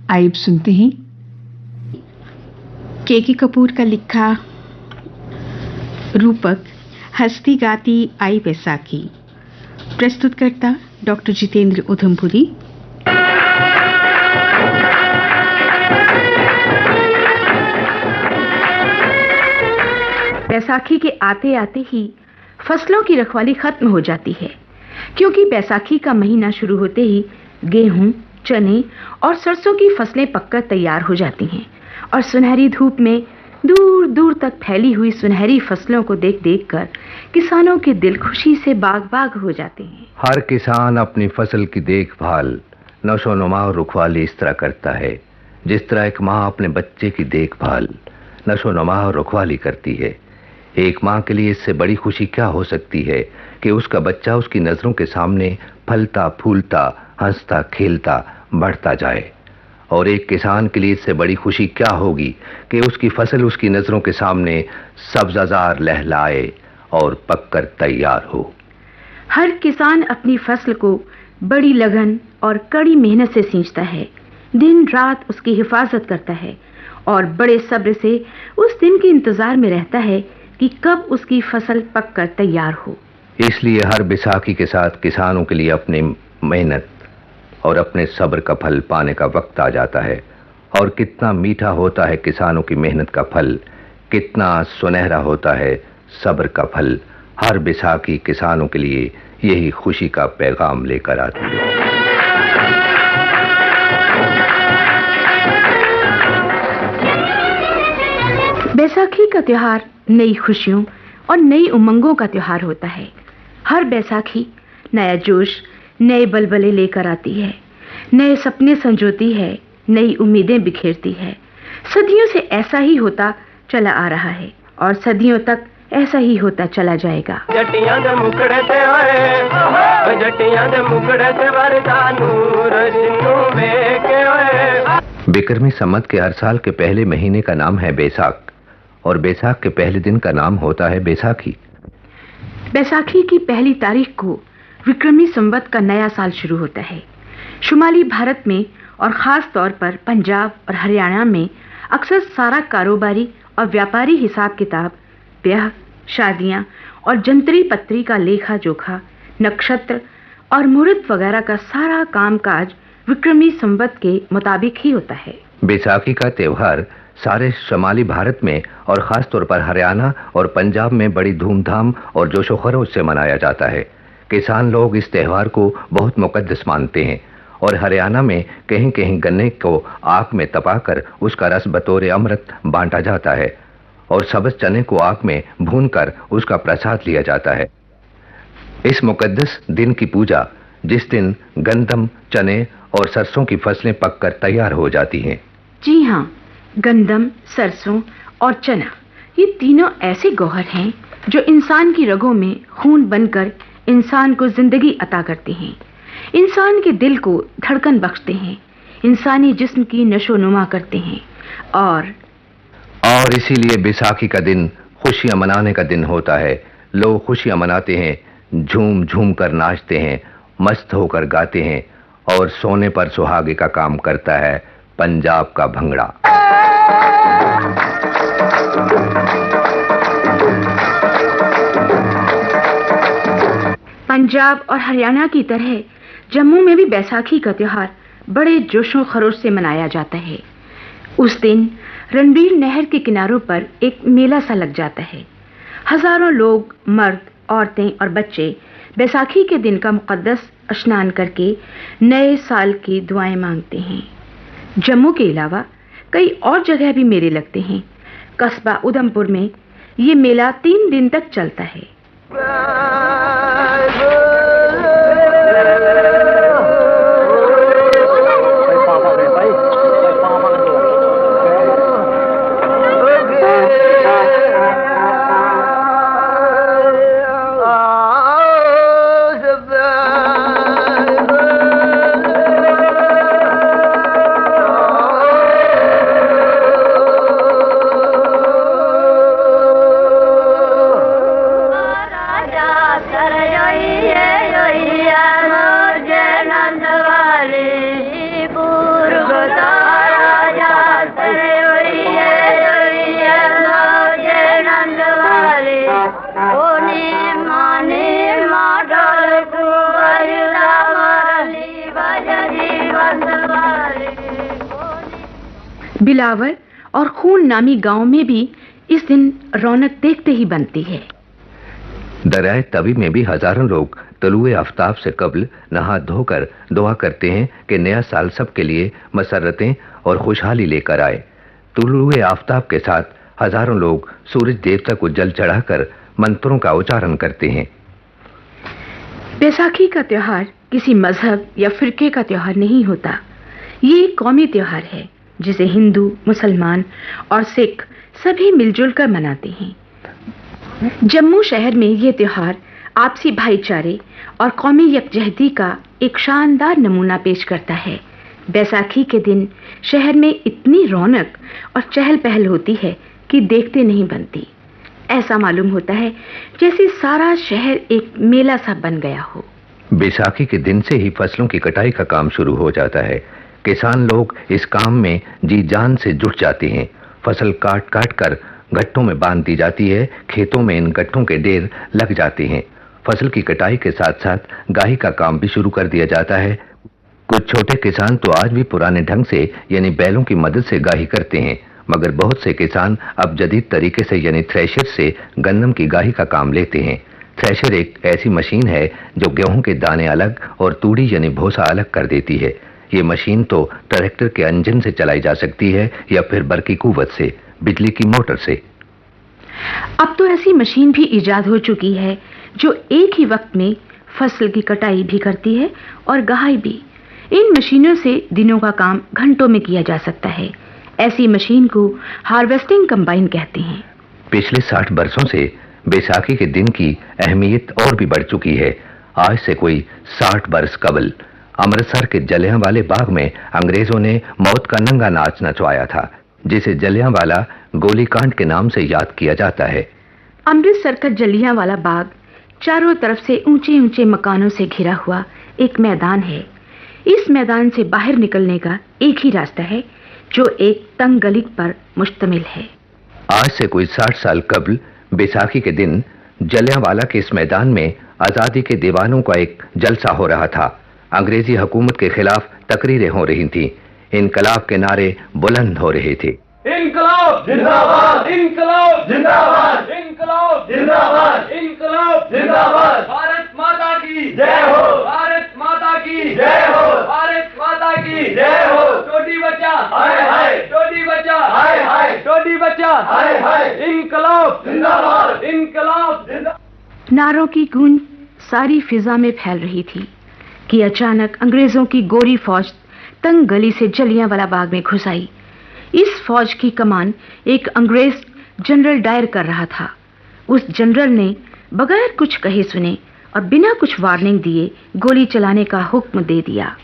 आइए सुनते हैं के कपूर का लिखा रूपक हस्ती गाती आई बैसाखी। प्रस्तुतकर्ता डॉक्टर जितेंद्र उधमपुरी। बैसाखी के आते आते ही फसलों की रखवाली खत्म हो जाती है, क्योंकि बैसाखी का महीना शुरू होते ही गेहूं, चने और सरसों की फसलें पककर तैयार हो जाती हैं और सुनहरी धूप में दूर दूर तक फैली हुई सुनहरी फसलों को देख देख कर किसानों के दिल खुशी से बाग बाग हो जाते हैं। हर किसान अपनी फसल की देखभाल, नशोनुमा और रुखवाली इस तरह करता है जिस तरह एक माँ अपने बच्चे की देखभाल, नशोनुमा और रुखवाली करती है। एक माँ के लिए इससे बड़ी खुशी क्या हो सकती है कि उसका बच्चा उसकी नजरों के सामने फलता फूलता, हंसता खेलता बढ़ता जाए। और एक किसान के लिए इससे बड़ी खुशी क्या होगी कि उसकी फसल उसकी नजरों के सामने सब्जाजार लहलाए और पककर तैयार हो। हर किसान अपनी फसल को बड़ी लगन और कड़ी मेहनत से सींचता है, दिन रात उसकी हिफाजत करता है और बड़े सब्र से उस दिन के इंतजार में रहता है कि कब उसकी फसल पककर तैयार हो। इसलिए हर बैसाखी के साथ किसानों के लिए अपनी मेहनत और अपने सब्र का फल पाने का वक्त आ जाता है। और कितना मीठा होता है किसानों की मेहनत का फल, कितना सुनहरा होता है सब्र का फल। हर बैसाखी किसानों के लिए यही खुशी का पैगाम लेकर आती है। बैसाखी का त्योहार नई खुशियों और नई उमंगों का त्योहार होता है। हर बैसाखी नया जोश, नए बलबले लेकर आती है, नए सपने संजोती है, नई उम्मीदें बिखेरती है। सदियों से ऐसा ही होता चला आ रहा है और सदियों तक ऐसा ही होता चला जाएगा। जटियां दे मुकड़े ते ओए, जटियां दे मुकड़े ते वरदा नूर जिन्नू वेखे ओए। बिक्रमी संवत के हर साल के पहले महीने का नाम है बैसाख और बैसाख के पहले दिन का नाम होता है बैसाखी। बैसाखी की पहली तारीख को विक्रमी संवत का नया साल शुरू होता है। शुमाली भारत में और खास तौर पर पंजाब और हरियाणा में अक्सर सारा कारोबारी और व्यापारी हिसाब किताब, ब्याह, शादियां और जंतरी पत्री का लेखा जोखा, नक्षत्र और मुहूर्त वगैरह का सारा कामकाज विक्रमी संवत के मुताबिक ही होता है। बैसाखी का त्योहार सारे शुमाली भारत में और खास तौर पर हरियाणा और पंजाब में बड़ी धूमधाम और जोशो खरोश से मनाया जाता है। किसान लोग इस त्योहार को बहुत मुकद्दस मानते हैं और हरियाणा में कहीं कहीं गन्ने को आग में तपाकर उसका रस बतौर अमृत बांटा जाता है और सब्ज चने को आग में भूनकर उसका प्रसाद लिया जाता है। इस मुकद्दस दिन की पूजा, जिस दिन गंदम, चने और सरसों की फसलें पककर तैयार हो जाती हैं। जी हाँ, गंदम, सरसों और चना ये तीनों ऐसे गौहर हैं जो इंसान की रगों में खून बनकर इंसान को जिंदगी अता करते हैं, इंसान के दिल को धड़कन बख्शते हैं, इंसानी जिस्म की नशोनुमा करते हैं। और इसीलिए बैसाखी का दिन खुशियां मनाने का दिन होता है। लोग खुशियां मनाते हैं, झूम झूम कर नाचते हैं, मस्त होकर गाते हैं और सोने पर सुहागे का काम करता है पंजाब का भंगड़ा। पंजाब और हरियाणा की तरह जम्मू में भी बैसाखी का त्योहार बड़े जोशों खरोश से मनाया जाता है। उस दिन रणबीर नहर के किनारों पर एक मेला सा लग जाता है। हजारों लोग, मर्द, औरतें और बच्चे बैसाखी के दिन का मुकद्दस स्नान करके नए साल की दुआएं मांगते हैं। जम्मू के अलावा कई और जगह भी मेले लगते हैं। कस्बा उधमपुर में ये मेला 3 दिन तक चलता है। बिलावर और खून नामी गांव में भी इस दिन रौनक देखते ही बनती है। दरियाए तवी में भी हजारों लोग तलुए आफ्ताब से कब्ल नहा धोकर दुआ करते हैं कि नया साल सबके लिए मसरतें और खुशहाली लेकर आए। तलुए आफ्ताब के साथ हजारों लोग सूरज देवता को जल चढ़ाकर मंत्रों का उच्चारण करते हैं। बैसाखी का त्योहार किसी मजहब या फिरके का त्योहार नहीं होता। ये एक कौमी त्योहार है जिसे हिंदू, मुसलमान और सिख सभी मिलजुल कर मनाते हैं। जम्मू शहर में यह त्योहार आपसी भाईचारे और कौमी यकजहती का एक शानदार नमूना पेश करता है। बैसाखी के दिन शहर में इतनी रौनक और चहल पहल होती है कि देखते नहीं बनती। ऐसा मालूम होता है जैसे सारा शहर एक मेला सा बन गया हो। बैसाखी के दिन से ही फसलों की कटाई का काम शुरू हो जाता है। किसान लोग इस काम में जी जान से जुट जाते हैं। फसल काट काट कर गट्ठों में बांध दी जाती है। खेतों में इन गट्ठों के ढेर लग जाते हैं। फसल की कटाई के साथ साथ गाही का काम भी शुरू कर दिया जाता है। कुछ छोटे किसान तो आज भी पुराने ढंग से यानी बैलों की मदद से गाही करते हैं, मगर बहुत से किसान अब जदीद तरीके से यानी थ्रेशर से गन्नम की गाही का काम लेते हैं। थ्रेशर एक ऐसी मशीन है जो गेहूं के दाने अलग और तूड़ी यानी भूसा अलग कर देती है। ये मशीन तो ट्रैक्टर के इंजन से चलाई जा सकती है या फिर बरकी कुव्वत से, बिजली की मोटर से। अब तो ऐसी मशीन भी इजाद हो चुकी है जो एक ही वक्त में फसल की कटाई भी करती है और गहाई भी। इन मशीनों से दिनों का काम घंटों में किया जा सकता है। ऐसी मशीन को हार्वेस्टिंग कंबाइन कहते हैं। पिछले 60 वर्षों से बैसाखी के दिन की अहमियत और भी बढ़ चुकी है। आज से कोई 60 वर्ष कबल अमृतसर के जलियांवाले बाग में अंग्रेजों ने मौत का नंगा नाच नचवाया था, जिसे जलियांवाला गोलीकांड के नाम से याद किया जाता है। अमृतसर का जलियांवाला बाग चारों तरफ से ऊंचे ऊंचे मकानों से घिरा हुआ एक मैदान है। इस मैदान से बाहर निकलने का एक ही रास्ता है जो एक तंग गली पर मुश्तमिल है। आज से कोई 60 साल कबल बैसाखी के दिन जलियांवाला के इस मैदान में आजादी के दीवानों का एक जलसा हो रहा था। अंग्रेजी हुकूमत के खिलाफ तकरीरें हो रही थीं। इनकलाब के नारे बुलंद हो रहे थे। इनकलाब जिंदाबाद, इनकलाब जिंदाबाद, इनकलाब जिंदाबाद, इनकलाब जिंदाबाद। भारत माता की जय हो, भारत माता की जय हो, भारत माता की जय हो। टोटी बच्चा हाय हाय, टोटी बच्चा हाय हाय, टोटी बच्चा हाय हाय। इनकलाब जिंदाबाद, इनकलाब जिंदाबाद। नारों की गूंज सारी फिजा में फैल रही थी कि अचानक अंग्रेजों की गोरी फौज तंग गली से जलियांवाला बाग में घुस आई। इस फौज की कमान एक अंग्रेज जनरल डायर कर रहा था। उस जनरल ने बगैर कुछ कहे सुने और बिना कुछ वार्निंग दिए गोली चलाने का हुक्म दे दिया।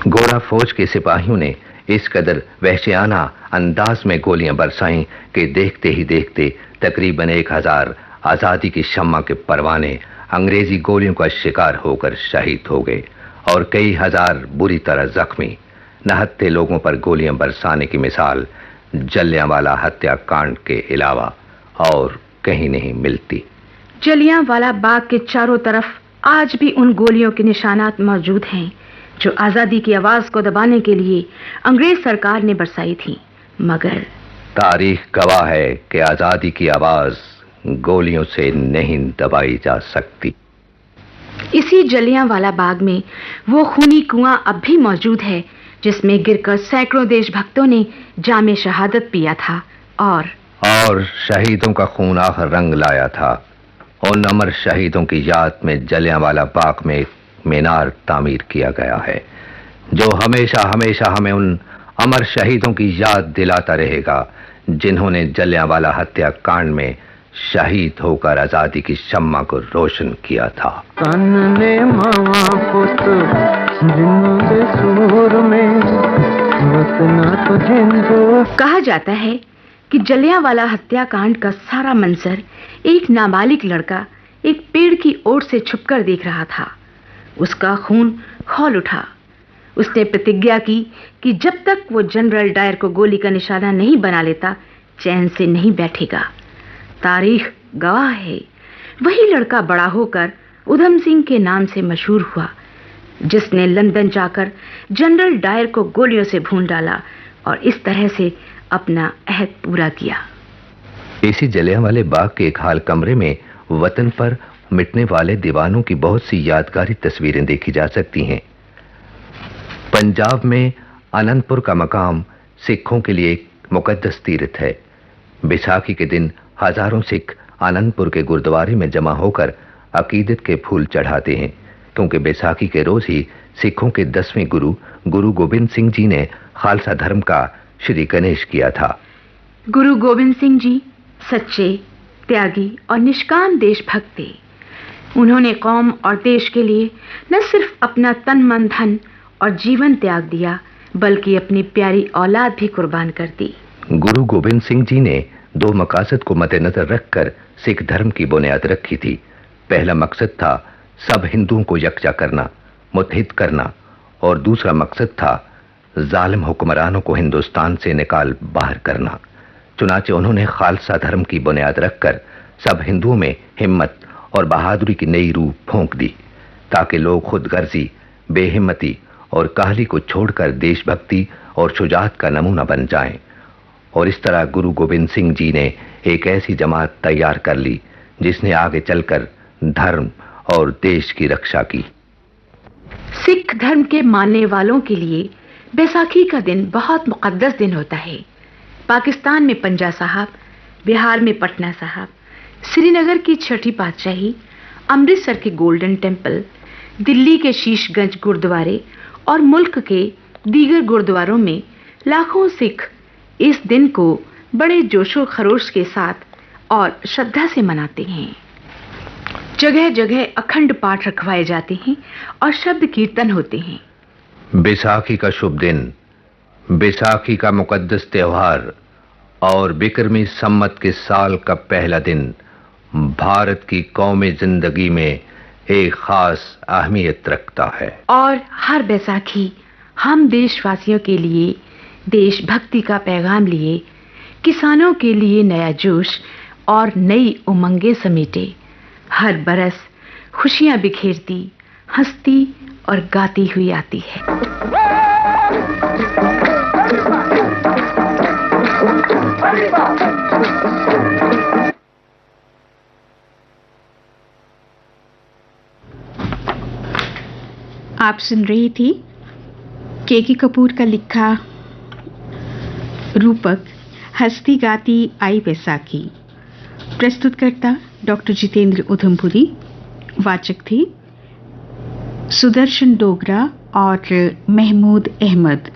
गोरा फौज के सिपाहियों ने इस कदर वहशियाना अंदाज में गोलियां बरसाईं कि देखते ही देखते तकरीबन 1000 आजादी की शम्मा के परवाने अंग्रेजी गोलियों का शिकार होकर शहीद हो गए और कई हजार बुरी तरह जख्मी। नहत्ते लोगों पर गोलियां बरसाने की मिसाल जलियांवाला हत्याकांड के अलावा और कहीं नहीं मिलती। जलियांवाला बाग के चारों तरफ आज भी उन गोलियों के निशानात मौजूद हैं जो आजादी की आवाज को दबाने के लिए अंग्रेज सरकार ने बरसाई थी। मगर तारीख गवाह है कि आजादी की आवाज गोलियों से नहीं दबाई जा सकती। इसी जलियांवाला बाग में वो खूनी कुआं अब भी मौजूद है जिसमें गिरकर सैकड़ों देशभक्तों ने जामे शहादत पिया था और शहीदों का खून आखिर रंग लाया था। उन अमर शहीदों की याद में जलियांवाला बाग में मीनार तामीर किया गया है जो हमेशा हमेशा हमें उन अमर शहीदों की याद दिलाता रहेगा जिन्होंने जलियांवाला हत्याकांड में शहीद होकर आजादी की शम्मा को रोशन किया था। कहा जाता है कि जलियांवाला हत्याकांड का सारा मंजर एक नाबालिग लड़का एक पेड़ की ओर से छुपकर देख रहा था। उसका खून खौल उठा। उसने प्रतिज्ञा की कि जब तक वो जनरल डायर को गोली का निशाना नहीं बना लेता, चैन से नहीं बैठेगा। तारीख गवाह है, वही लड़का बड़ा होकर उधम सिंह के नाम से मशहूर हुआ, जिसने लंदन जाकर जनरल डायर को गोलियों से भून डाला और इस तरह से अपना अहद पूरा किया। इसी जलियांवाले बाग के एक हाल कमरे में वतन पर मिटने वाले दीवानों की बहुत सी यादगारी तस्वीरें देखी जा सकती हैं। पंजाब में आनंदपुर का मकाम सिखों के लिए एक मुकद्दस तीर्थ है। बैसाखी के दिन हजारों सिख आनंदपुर के गुरुद्वारे में जमा होकर अकीदत के फूल चढ़ाते हैं, क्योंकि बैसाखी के रोज ही सिखों के 10वें गुरु गुरु गोबिंद सिंह जी ने खालसा धर्म का श्री गणेश किया था। गुरु गोबिंद सिंह जी सच्चे, त्यागी और निष्काम देशभक्त थे। उन्होंने कौम और देश के लिए न सिर्फ अपना तन मन धन और जीवन त्याग दिया, बल्कि अपनी प्यारी औलाद भी कुर्बान कर दी। गुरु गोबिंद सिंह जी ने 2 मकासद को मद्देनजर रखकर सिख धर्म की बुनियाद रखी थी। पहला मकसद था सब हिंदुओं को यकजा करना, मुत्तहिद करना, और दूसरा मकसद था जालिम हुक्मरानों को हिंदुस्तान से निकाल बाहर करना। चुनाचे उन्होंने खालसा धर्म की बुनियाद रखकर सब हिंदुओं में हिम्मत और बहादुरी की नई रूह फूंक दी, ताकि लोग खुदगर्जी, बेहिम्मती और काहली को छोड़कर देशभक्ति और शुजाअत का नमूना बन जाएं। और इस तरह गुरु गोबिंद सिंह जी ने एक ऐसी जमात तैयार कर ली जिसने आगे चलकर धर्म और देश की रक्षा की। सिख धर्म के मानने वालों के लिए बैसाखी का दिन बहुत मुकद्दस दिन होता है। पाकिस्तान में पंजा साहब, बिहार में पटना साहब, श्रीनगर की छठी पातशाही, अमृतसर के गोल्डन टेम्पल, दिल्ली के शीशगंज गुरुद्वारे और मुल्क के दीगर गुरुद्वारों में लाखों सिख इस दिन को बड़े जोशो खरोश के साथ और श्रद्धा से मनाते हैं। जगह जगह अखंड पाठ रखवाए जाते हैं और शब्द कीर्तन होते हैं। बैसाखी का शुभ दिन, बैसाखी का मुकद्दस त्योहार और बिक्रमी सम्मत के साल का पहला दिन भारत की कौमी जिंदगी में एक खास अहमियत रखता है। और हर बैसाखी हम देशवासियों के लिए देशभक्ति का पैगाम लिए, किसानों के लिए नया जोश और नई उमंगें समेटे, हर बरस खुशियां बिखेरती, हंसती और गाती हुई आती है। आप सुन रही थी के कपूर का लिखा रूपक हस्ती गाती आई बैसाखी। प्रस्तुतकर्ता डॉक्टर जितेंद्र उधमपुरी। वाचक थे सुदर्शन डोगरा और महमूद अहमद।